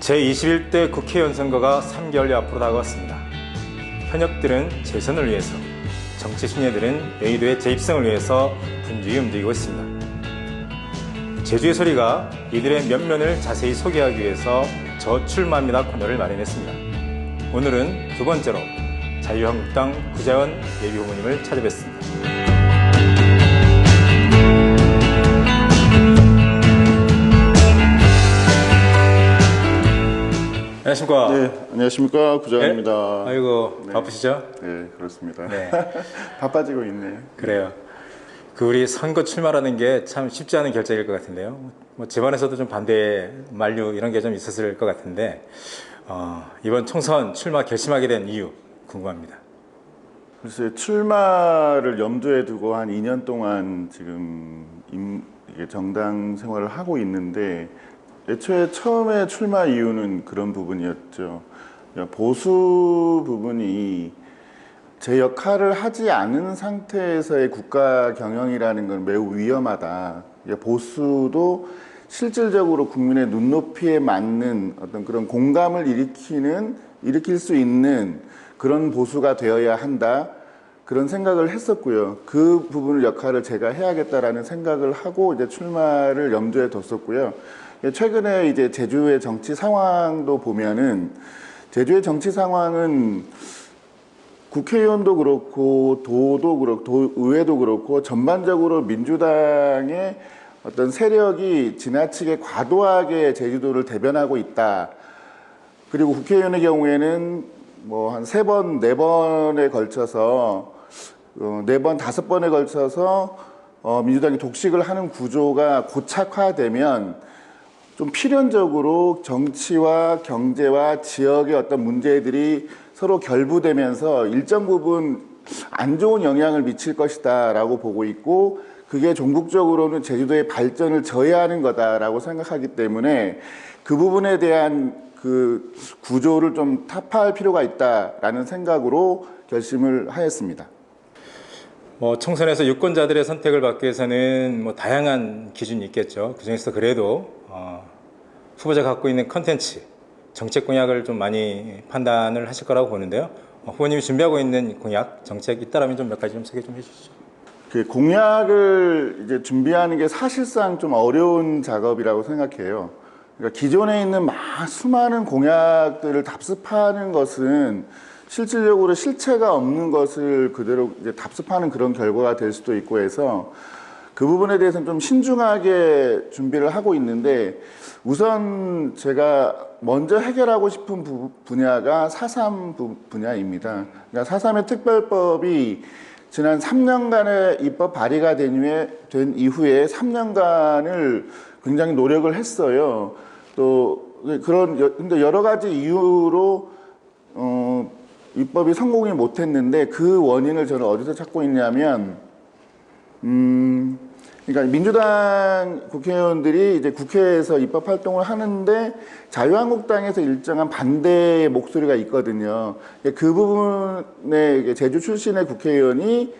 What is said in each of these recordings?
제21대 국회의원 선거가 3개월 앞으로 다가왔습니다. 현역들은 재선을 위해서, 정치 신예들은 여의도의 재입성을 위해서 분주히 움직이고 있습니다. 제주의 소리가 이들의 면면을 자세히 소개하기 위해서 저출마합니다 코너를 마련했습니다. 오늘은 두 번째로 자유한국당 구자원 예비후보님을 찾아뵙습니다. 안녕하십니까? 네, 안녕하십니까. 구자원입니다. 네? 아이고, 네. 바쁘시죠? 네, 그렇습니다. 네. 바빠지고 있네요. 그래요. 우리 선거 출마라는 게 참 쉽지 않은 결정일 것 같은데요. 집안에서도 좀 반대, 만류 이런 게 좀 있었을 것 같은데 이번 총선 출마 결심하게 된 이유 궁금합니다. 글쎄, 출마를 염두에 두고 한 2년 동안 지금 정당 생활을 하고 있는데 애초에 처음에 출마 이유는 그런 부분이었죠. 보수 부분이 제 역할을 하지 않은 상태에서의 국가 경영이라는 건 매우 위험하다. 보수도 실질적으로 국민의 눈높이에 맞는 어떤 그런 공감을 일으킬 수 있는 그런 보수가 되어야 한다. 그런 생각을 했었고요. 그 부분을 역할을 제가 해야겠다라는 생각을 하고 이제 출마를 염두에 뒀었고요. 최근에 이제 제주의 정치 상황도 보면은 제주의 정치 상황은 국회의원도 그렇고 도도 그렇고 도의회도 그렇고 전반적으로 민주당의 어떤 세력이 지나치게 과도하게 제주도를 대변하고 있다. 그리고 국회의원의 경우에는 뭐 한 3번, 4번에 걸쳐서 4번, 5번에 걸쳐서 민주당이 독식을 하는 구조가 고착화되면 좀 필연적으로 정치와 경제와 지역의 어떤 문제들이 서로 결부되면서 일정 부분 안 좋은 영향을 미칠 것이다 라고 보고 있고, 그게 종국적으로는 제주도의 발전을 저해하는 거다라고 생각하기 때문에 그 부분에 대한 그 구조를 좀 타파할 필요가 있다라는 생각으로 결심을 하였습니다. 총선에서 유권자들의 선택을 받기 위해서는 다양한 기준이 있겠죠. 그중에서 그래도 후보자가 갖고 있는 컨텐츠, 정책 공약을 좀 많이 판단을 하실 거라고 보는데요. 후보님이 준비하고 있는 공약, 정책 있다라면 좀 몇 가지 좀 소개 좀 해주시죠. 그 공약을 이제 준비하는 게 사실상 좀 어려운 작업이라고 생각해요. 그러니까 기존에 있는 수많은 공약들을 답습하는 것은 실질적으로 실체가 없는 것을 그대로 이제 답습하는 그런 결과가 될 수도 있고 해서 그 부분에 대해서는 좀 신중하게 준비를 하고 있는데, 우선 제가 먼저 해결하고 싶은 분야가 4.3 분야입니다. 그러니까 4.3의 특별법이 지난 3년간의 입법 발의가 된 이후에 3년간을 굉장히 노력을 했어요. 근데 여러 가지 이유로 입법이 성공이 못했는데, 그 원인을 저는 어디서 찾고 있냐면, 그러니까 민주당 국회의원들이 이제 국회에서 입법 활동을 하는데 자유한국당에서 일정한 반대의 목소리가 있거든요. 그 부분에 제주 출신의 국회의원이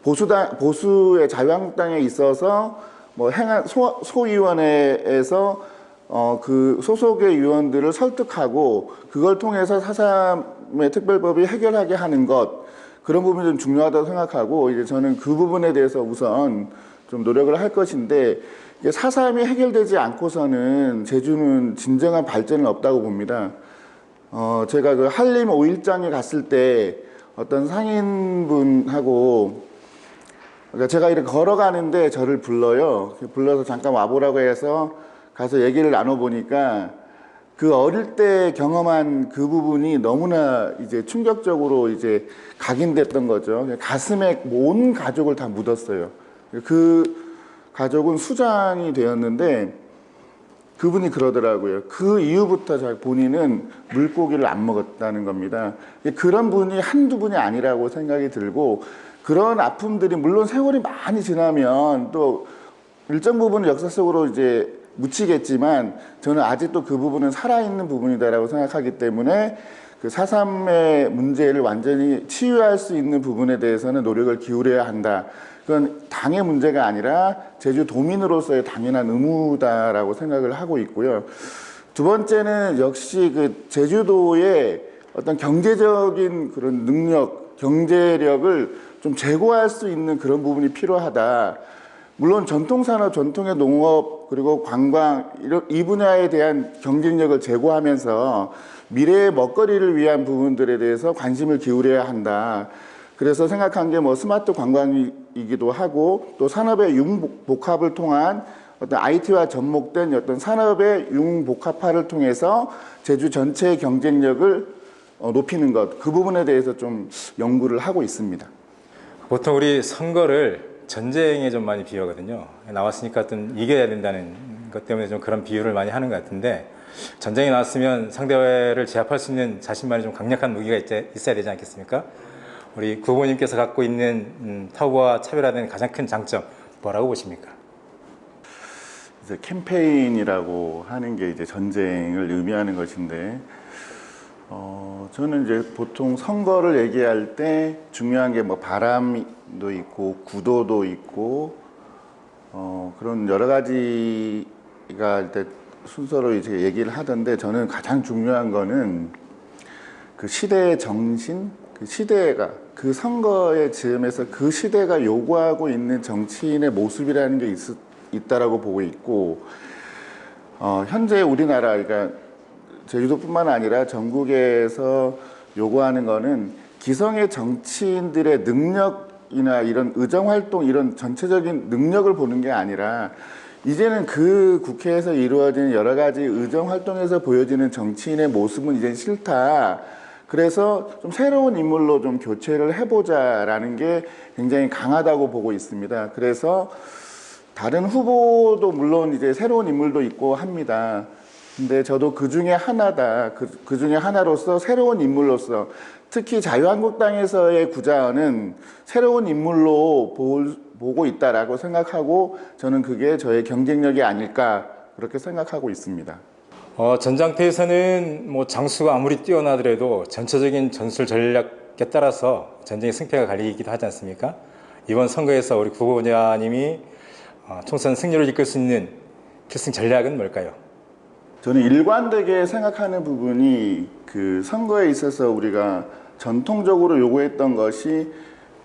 보수의 자유한국당에 있어서 소위원회에서 그 소속의 의원들을 설득하고 그걸 통해서 4.3의 특별법이 해결하게 하는 것, 그런 부분이 좀 중요하다고 생각하고, 이제 저는 그 부분에 대해서 우선 좀 노력을 할 것인데, 4.3이 해결되지 않고서는 제주는 진정한 발전은 없다고 봅니다. 제가 그 한림 5일장에 갔을 때 어떤 상인분하고, 그러니까 제가 이렇게 걸어가는데 저를 불러서 잠깐 와보라고 해서 가서 얘기를 나눠보니까 그 어릴 때 경험한 그 부분이 너무나 이제 충격적으로 이제 각인됐던 거죠. 가슴에 온 가족을 다 묻었어요. 그 가족은 수장이 되었는데 그분이 그러더라고요. 그 이후부터 본인은 물고기를 안 먹었다는 겁니다. 그런 분이 한두 분이 아니라고 생각이 들고, 그런 아픔들이 물론 세월이 많이 지나면 또 일정 부분은 역사 속으로 이제 묻히겠지만, 저는 아직도 그 부분은 살아있는 부분이다라고 생각하기 때문에 그 4.3의 문제를 완전히 치유할 수 있는 부분에 대해서는 노력을 기울여야 한다. 그건 당의 문제가 아니라 제주 도민으로서의 당연한 의무다라고 생각을 하고 있고요. 두 번째는 역시 그 제주도의 어떤 경제적인 그런 능력, 경제력을 좀 제고할 수 있는 그런 부분이 필요하다. 물론 전통산업, 전통의 농업, 그리고 관광, 이 분야에 대한 경쟁력을 제고하면서 미래의 먹거리를 위한 부분들에 대해서 관심을 기울여야 한다. 그래서 생각한 게 뭐 스마트 관광이기도 하고 또 산업의 융복합을 통한 어떤 IT와 접목된 어떤 산업의 융복합화를 통해서 제주 전체의 경쟁력을 높이는 것, 그 부분에 대해서 좀 연구를 하고 있습니다. 보통 우리 선거를 전쟁에 좀 많이 비유하거든요. 나왔으니까 어떤 이겨야 된다는 것 때문에 좀 그런 비유를 많이 하는 것 같은데, 전쟁이 나왔으면 상대를 제압할 수 있는 자신만의 좀 강력한 무기가 있어야 되지 않겠습니까? 우리 구 후보님께서 갖고 있는 타구와 차별화되는 가장 큰 장점 뭐라고 보십니까? 이제 캠페인이라고 하는 게 이제 전쟁을 의미하는 것인데, 저는 이제 보통 선거를 얘기할 때 중요한 게 뭐 바람도 있고 구도도 있고 그런 여러 가지가 일단 순서로 이제 얘기를 하던데, 저는 가장 중요한 거는 그 시대의 정신, 그 시대가 그 선거의 즈음에서 그 시대가 요구하고 있는 정치인의 모습이라는 게 있다라고 보고 있고, 현재 우리나라, 그러니까 제주도뿐만 아니라 전국에서 요구하는 거는 기성의 정치인들의 능력이나 이런 의정활동, 이런 전체적인 능력을 보는 게 아니라 이제는 그 국회에서 이루어지는 여러 가지 의정활동에서 보여지는 정치인의 모습은 이제 싫다. 그래서 좀 새로운 인물로 좀 교체를 해보자라는 게 굉장히 강하다고 보고 있습니다. 그래서 다른 후보도 물론 이제 새로운 인물도 있고 합니다. 근데 저도 그 중에 하나다. 그 중에 하나로서 새로운 인물로서 특히 자유한국당에서의 구자원은 새로운 인물로 보고 있다라고 생각하고, 저는 그게 저의 경쟁력이 아닐까 그렇게 생각하고 있습니다. 전장터에서는 뭐 장수가 아무리 뛰어나더라도 전체적인 전술 전략에 따라서 전쟁의 승패가 갈리기도 하지 않습니까? 이번 선거에서 우리 구 후보자님이 총선 승리를 이끌 수 있는 필승 전략은 뭘까요? 저는 일관되게 생각하는 부분이, 그 선거에 있어서 우리가 전통적으로 요구했던 것이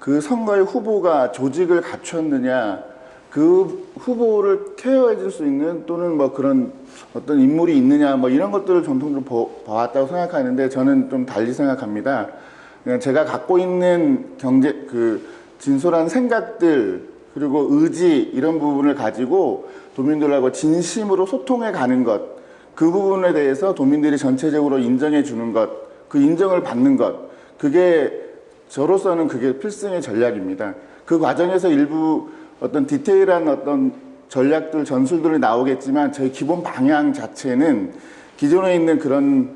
그 선거의 후보가 조직을 갖췄느냐, 그 후보를 케어해 줄 수 있는 또는 뭐 그런 어떤 인물이 있느냐, 뭐 이런 것들을 전통적으로 봐왔다고 생각하는데, 저는 좀 달리 생각합니다. 그냥 제가 갖고 있는 진솔한 생각들, 그리고 의지, 이런 부분을 가지고 도민들하고 진심으로 소통해 가는 것, 그 부분에 대해서 도민들이 전체적으로 인정해 주는 것, 그 인정을 받는 것, 그게 저로서는 그게 필승의 전략입니다. 그 과정에서 일부 어떤 디테일한 어떤 전략들, 전술들이 나오겠지만, 저희 기본 방향 자체는 기존에 있는 그런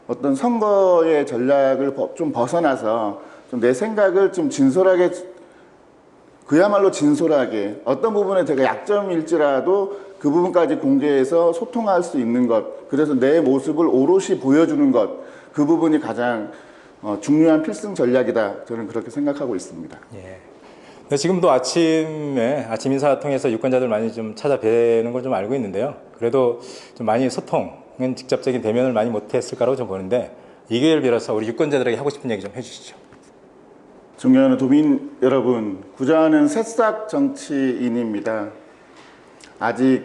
어떤 선거의 전략을 좀 벗어나서 좀 내 생각을 좀 진솔하게, 그야말로 진솔하게, 어떤 부분에 제가 약점일지라도 그 부분까지 공개해서 소통할 수 있는 것, 그래서 내 모습을 오롯이 보여주는 것, 그 부분이 가장 중요한 필승 전략이다. 저는 그렇게 생각하고 있습니다. 예. 네, 지금도 아침 인사 통해서 유권자들 많이 좀 찾아뵈는 걸 좀 알고 있는데요. 그래도 좀 많이 소통은 직접적인 대면을 많이 못했을 거라고 좀 보는데, 이 기회를 빌어서 우리 유권자들에게 하고 싶은 얘기 좀 해주시죠. 존경하는 도민 여러분, 구자원은 새싹 정치인입니다. 아직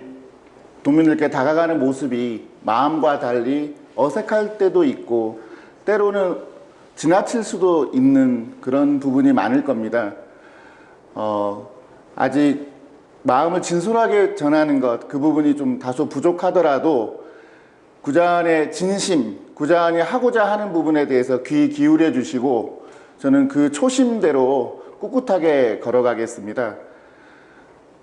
도민들께 다가가는 모습이 마음과 달리 어색할 때도 있고, 때로는 지나칠 수도 있는 그런 부분이 많을 겁니다. 아직 마음을 진솔하게 전하는 것, 그 부분이 좀 다소 부족하더라도 구자원의 진심, 구자원이 하고자 하는 부분에 대해서 귀 기울여 주시고, 저는 그 초심대로 꿋꿋하게 걸어가겠습니다.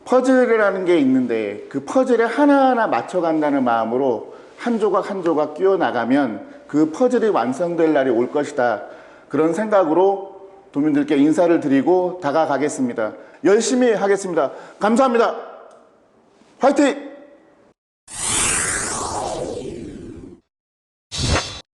퍼즐이라는 게 있는데, 그 퍼즐에 하나하나 맞춰간다는 마음으로 한 조각 한 조각 끼워 나가면 그 퍼즐이 완성될 날이 올 것이다. 그런 생각으로 도민들께 인사를 드리고 다가가겠습니다. 열심히 하겠습니다. 감사합니다. 화이팅!